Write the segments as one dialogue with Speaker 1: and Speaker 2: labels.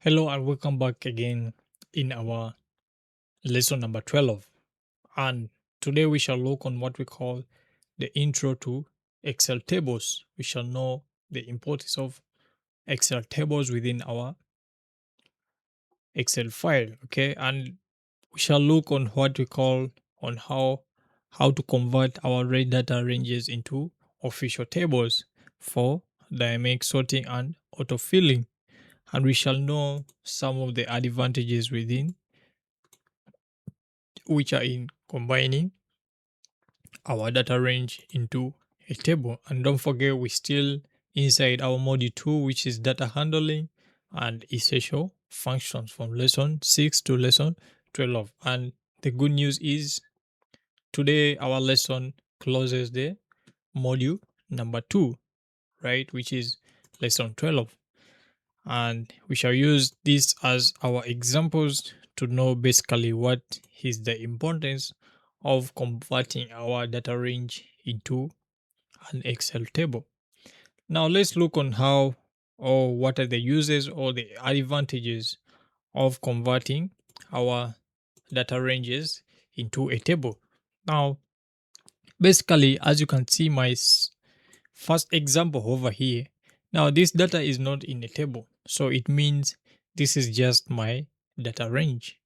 Speaker 1: Hello and welcome back again in our lesson number 12. And today we shall look on what we call the intro to Excel tables. We shall know the importance of Excel tables within our Excel file, okay? And we shall look on what we call on how to convert our array data ranges into official tables for dynamic sorting and autofilling. And we shall know some of the advantages within which are in combining our data range into a table. And don't forget, we still inside our module 2, which is data handling and essential functions from lesson 6 to lesson 12. And the good news is today our lesson closes the module number 2, right, which is lesson 12. And we shall use this as our examples to know basically what is the importance of converting our data range into an Excel table. Now let's look on how or what are the uses or the advantages of converting our data ranges into a table. Now basically, as you can see my first example over here. Now this data is not in a table, so it means this is just my data range.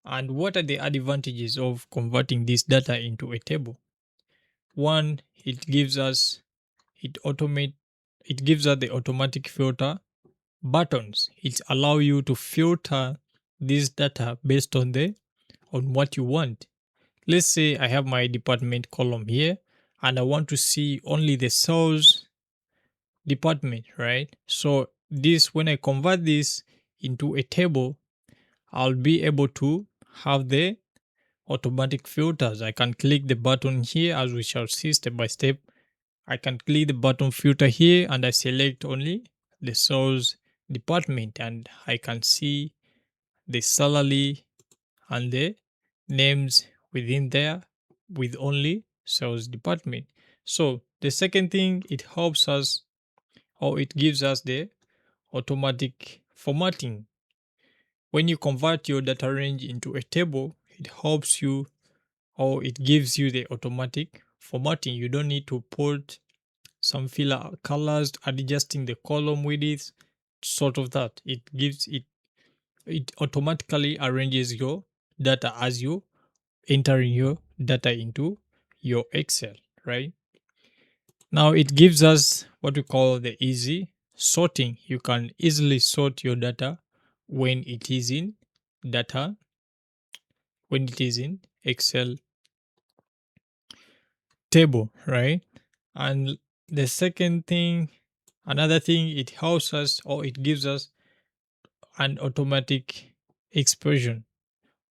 Speaker 1: And what are the advantages of converting this data into a table? One, it gives us the automatic filter buttons. It allow you to filter this data based on what you want. Let's say I have my department column here and I want to see only the sales department, right? So this, when I convert this into a table, I'll be able to have the automatic filters. I can click the button here, as we shall see step by step. I can click the button filter here and I select only the sales department, and I can see the salary and the names within there with only sales department. So the second thing, it helps us, or it gives us the automatic formatting. When you convert your data range into a table, it helps you, or it gives you the automatic formatting. You don't need to put some filler colors, adjusting the column width, sort of that. It automatically arranges your data as you entering your data into your Excel, right? Now it gives us what we call the easy sorting. You can easily sort your data when it is in data, when it is in Excel table, right? And the second thing, another thing, it helps us, or it gives us an automatic expression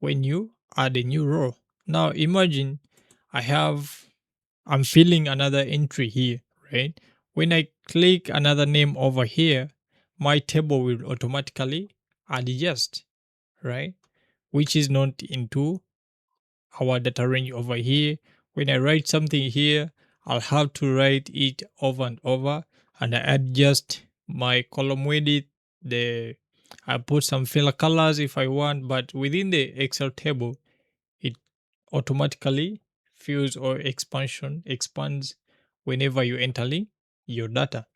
Speaker 1: when you add a new row. Now imagine I have I'm filling another entry here, right? When I click another name over here, my table will automatically adjust, right? Which is not into our data range over here. When I write something here, I'll have to write it over and over, and I adjust my column width. The I put some filler colors if I want, but within the Excel table, it automatically fills or expands whenever you entering your data.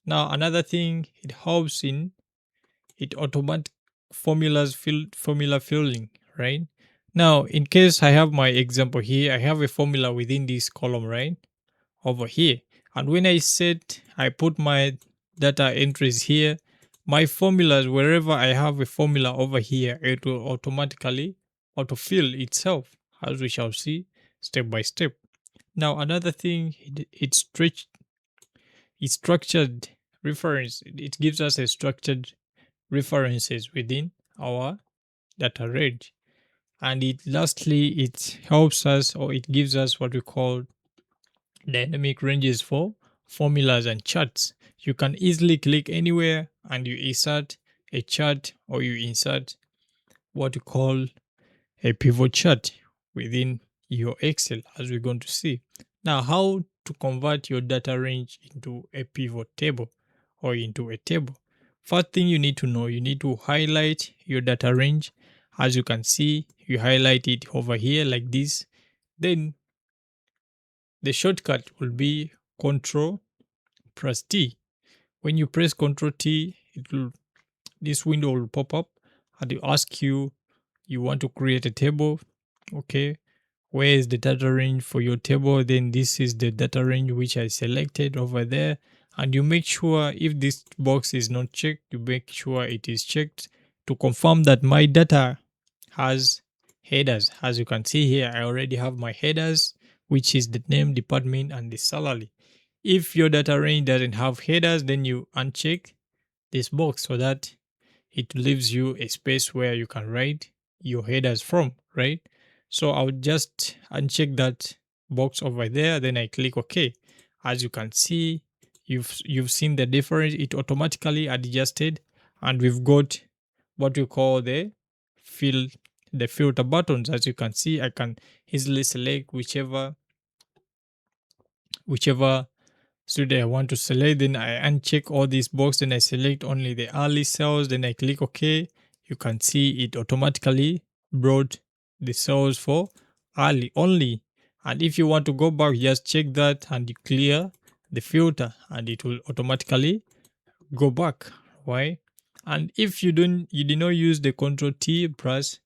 Speaker 1: Now another thing, it helps in it automatic formula filling, right? Now in case I have my example here, I have a formula within this column, right, over here. And when I put my data entries here, my formulas, wherever I have a formula over here, it will automatically autofill itself, as we shall see step by step. Now another thing, it's structured reference. It gives us a structured references within our data range. And it helps us, or it gives us what we call dynamic ranges for formulas and charts. You can easily click anywhere and you insert a chart, or you insert what you call a pivot chart within your Excel, as we're going to see. Now, how to convert your data range into a pivot table or into a table? First thing you need to know, you need to highlight your data range. As you can see, you highlight it over here like this. Then the shortcut will be Ctrl press T. When you press Ctrl T, this window will pop up and it will ask you, you want to create a table. Okay, where is the data range for your table? Then this is the data range which I selected over there. And you make sure if this box is not checked, you make sure it is checked to confirm that my data has headers. As you can see here, I already have my headers, which is the name, department, and the salary. If your data range doesn't have headers, then you uncheck this box so that it leaves you a space where you can write your headers from, right? So I'll just uncheck that box over there, then I click OK. As you can see, you've seen the difference. It automatically adjusted, and we've got what we call the filter buttons. As you can see, I can easily select whichever student I want to select. Then I uncheck all these boxes, then I select only the early cells, then I click OK. You can see it automatically brought the cells for early only. And if you want to go back, just check that and you clear the filter and it will automatically go back. Why? And if you did not use the Ctrl T press,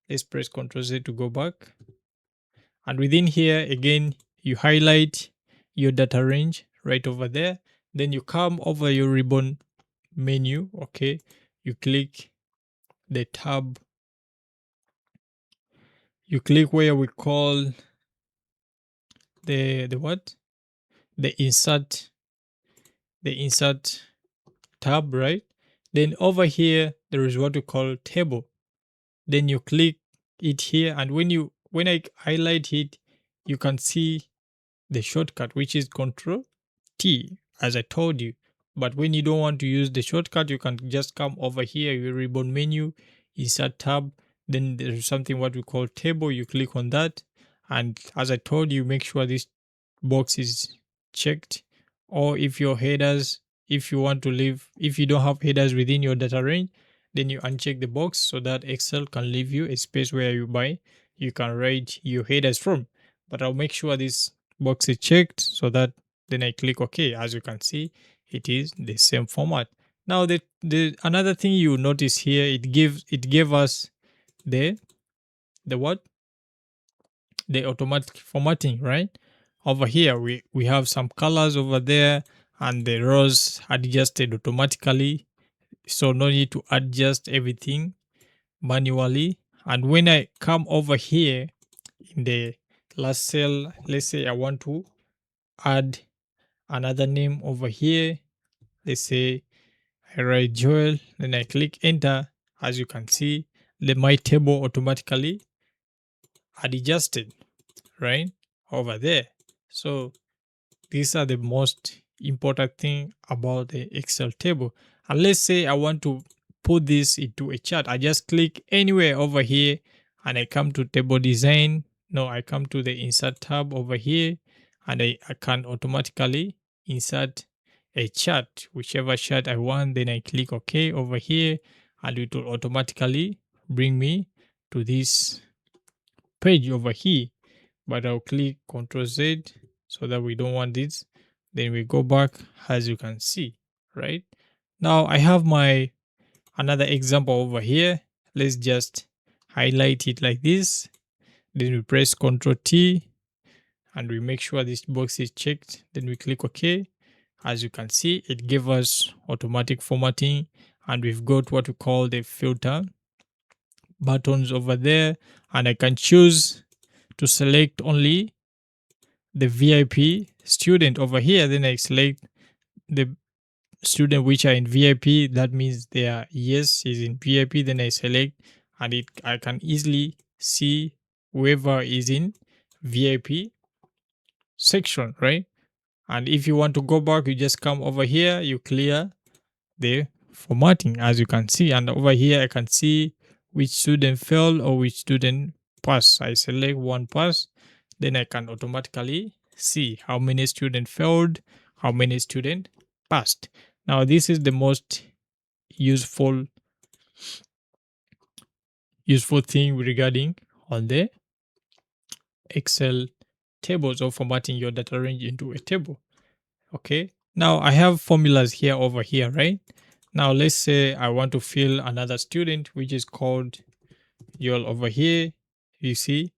Speaker 1: let's press Ctrl Z to go back. And within here again, you highlight your data range right over there. Then you come over your ribbon menu. Okay, you click the tab, you click where we call the what, the insert tab, right? Then over here there is what we call table. Then you click it here, and when I highlight it, you can see the shortcut, which is Ctrl T, as I told you. But when you don't want to use the shortcut, you can just come over here, your ribbon menu, insert tab, then there's something what we call table. You click on that, and as I told you, make sure this box is checked. Or if your headers, if you want to leave, if you don't have headers within your data range, then you uncheck the box so that Excel can leave you a space where you can write your headers from. But I'll make sure this box is checked so that then I click OK. As you can see, it is the same format. Now the another thing you notice here, it gave us the what, the automatic formatting, right? Over here we have some colors over there, and the rows adjusted automatically, so no need to adjust everything manually. And when I come over here in the last cell, let's say I want to add another name over here. Let's say I write Joel, then I click enter. As you can see, my table automatically adjusted right over there. So these are the most important thing about the Excel table. And let's say I want to put this into a chart. I just click anywhere over here and I come to table design. No, I come to the insert tab over here, and I can automatically insert a chart, whichever chart I want. Then I click OK over here, and it will automatically bring me to this page over here. But I'll click Ctrl Z so that we don't want this. Then we go back, as you can see, right? Now I have my another example over here. Let's just highlight it like this. Then we press Ctrl T and we make sure this box is checked. Then we click OK. As you can see, it gave us automatic formatting, and we've got what we call the filter buttons over there, and I can choose to select only the VIP student over here. Then I select the student which are in VIP. That means their yes is in VIP. Then I select, and I can easily see whoever is in VIP section, right? And if you want to go back, you just come over here, you clear the formatting, as you can see. And over here I can see which student failed or which student passed. I select one pass, then I can automatically see how many students failed, how many students passed. Now this is the most useful useful thing regarding on the Excel tables or formatting your data range into a table. Okay. Now I have formulas here over here, right? Now let's say I want to fill another student, which is called Yol over here. You see,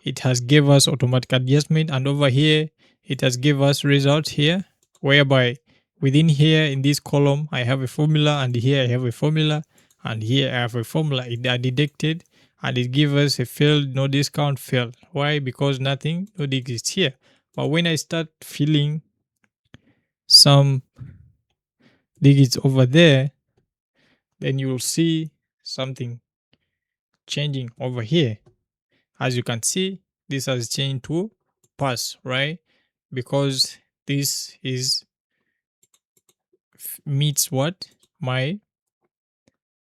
Speaker 1: it has give us automatic adjustment, and over here it has give us results here, whereby within here in this column I have a formula, and here I have a formula, and here I have a formula. It are deducted, and it gives us a failed, no discount, failed. Why? Because nothing no exists here. But when I start filling some digits over there, then you will see something changing over here. As you can see, this has changed to pass, right? Because this is meets what my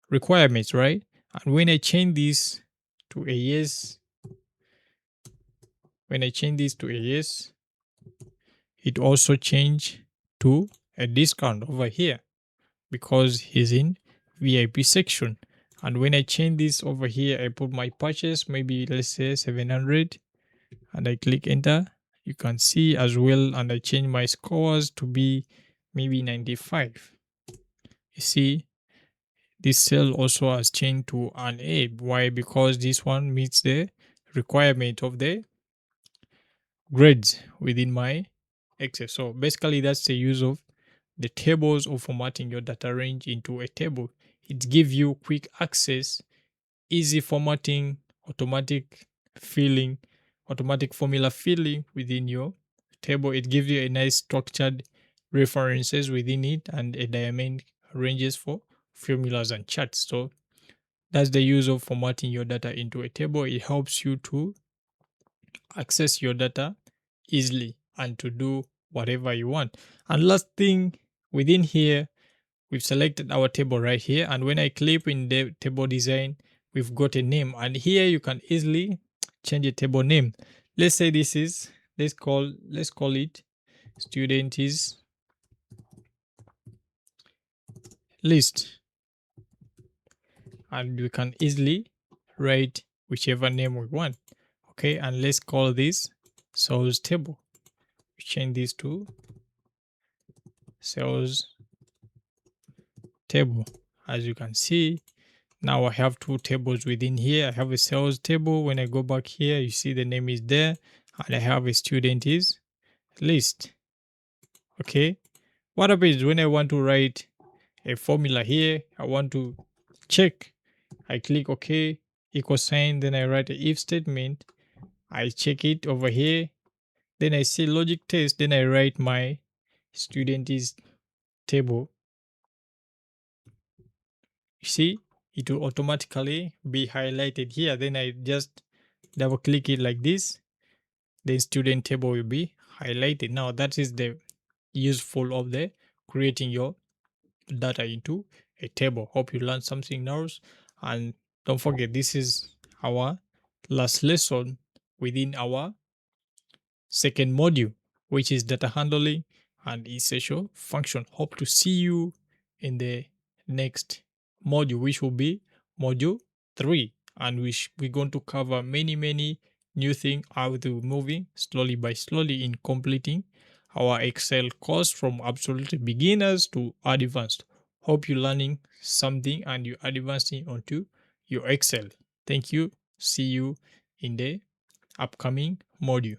Speaker 1: requirements, right? And when I change this to a yes, it also change to a discount over here because he's in VIP section. And when I change this over here, I put my purchase, maybe let's say 700, and I click enter. You can see as well, and I change my scores to be maybe 95. You see, this cell also has changed to an A. Why? Because this one meets the requirement of the grades within my Excel. So basically, that's the use of the tables or formatting your data range into a table. It gives you quick access, easy formatting, automatic filling, automatic formula filling within your table. It gives you a nice structured references within it and a diamond ranges for formulas and charts. So that's the use of formatting your data into a table. It helps you to access your data easily and to do whatever you want. And last thing, within here, we've selected our table right here, and when I click in the table design, we've got a name, and here you can easily change a table name. Let's say this is let's call it student is list, and we can easily write whichever name we want. Okay, and let's call this sales table. We change this to sales table. As you can see, now I have two tables within here. I have a sales table. When I go back here, you see the name is there, and I have a student is list. Okay, what happens when I want to write a formula here? I want to check. I click OK, equal sign, then I write a if statement. I check it over here, then I say logic test, then I write my student is table. You see, it will automatically be highlighted here. Then I just double click it like this, then student table will be highlighted. Now that is the useful of the creating your data into a table. Hope you learned something now, and don't forget, this is our last lesson within our second module, which is data handling and essential function. Hope to see you in the next module, which will be module 3, and we're going to cover many new things. I will be moving slowly by slowly in completing our Excel course from absolute beginners to advanced. Hope you're learning something and you're advancing onto your Excel. Thank you. See you in the upcoming module.